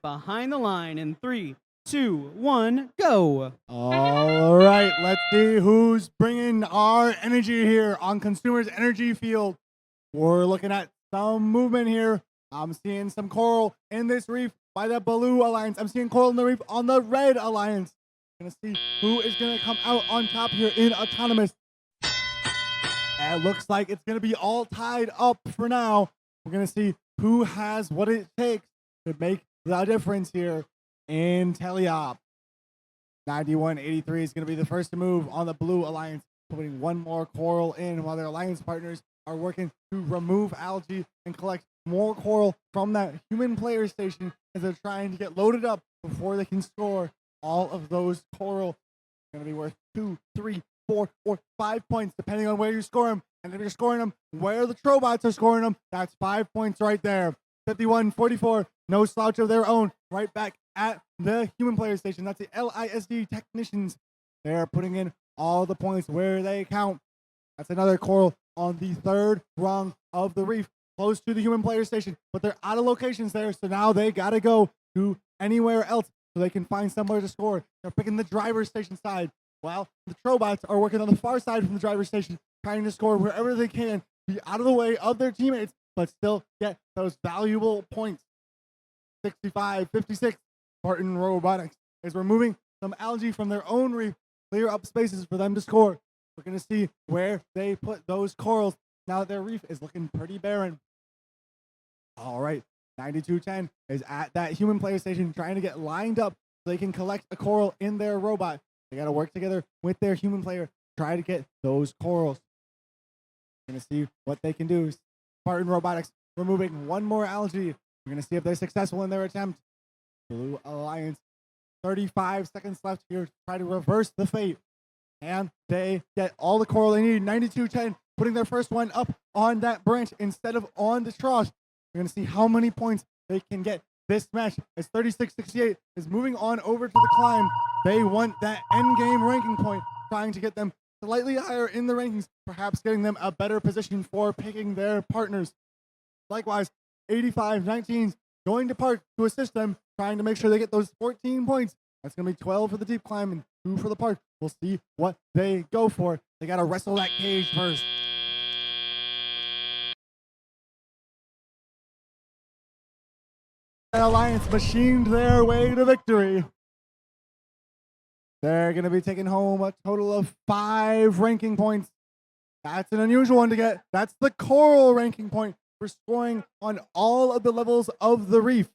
behind the line in 3, 2, 1, go. All right, let's see who's bringing our energy here on Consumers Energy Field. We're looking at some movement here. I'm seeing some coral in this reef by the Blue Alliance. I'm seeing coral in the reef on the Red Alliance. Gonna see who is gonna come out on top here in Autonomous. And it looks like it's gonna be all tied up for now. We're gonna see who has what it takes to make the difference here in Teleop. 9183 is going to be the first to move on the Blue Alliance, putting one more coral in while their alliance partners are working to remove algae and collect more coral from that human player station as they're trying to get loaded up before they can score all of those coral. Going to be worth 2, 3, 4, or 5 points depending on where you score them. And if you're scoring them where the Trobots are scoring them, that's 5 points right there. 51-44, no slouch of their own, right back at the human player station. That's the LISD technicians. They're putting in all the points where they count. That's another coral on the third rung of the reef, close to the human player station, but they're out of locations there, so now they gotta go to anywhere else so they can find somewhere to score. They're picking the driver's station side, while the Trobots are working on the far side from the driver's station, trying to score wherever they can, be out of the way of their teammates, but still get those valuable points. 65-56, Spartan Robotics is removing some algae from their own reef, clear up spaces for them to score. We're going to see where they put those corals now that their reef is looking pretty barren. All right, 9210 is at that human player station trying to get lined up so they can collect a coral in their robot. They got to work together with their human player, try to get those corals. We're going to see what they can do. Spartan Robotics removing one more algae. We're going to see if they're successful in their attempt. Blue Alliance, 35 seconds left here to try to reverse the fate. And they get all the coral they need. 9210, putting their first one up on that branch instead of on the trough. We're going to see how many points they can get this match as 36-68 is moving on over to the climb. They want that end game ranking point, trying to get them slightly higher in the rankings, perhaps getting them a better position for picking their partners. Likewise, 85-19 going to Park to assist them, trying to make sure they get those 14 points. That's going to be 12 for the deep climb and 2 for the Park. We'll see what they go for. They got to wrestle that cage first. Alliance machined their way to victory. They're going to be taking home a total of 5 ranking points. That's an unusual one to get. That's the coral ranking point for scoring on all of the levels of the reef.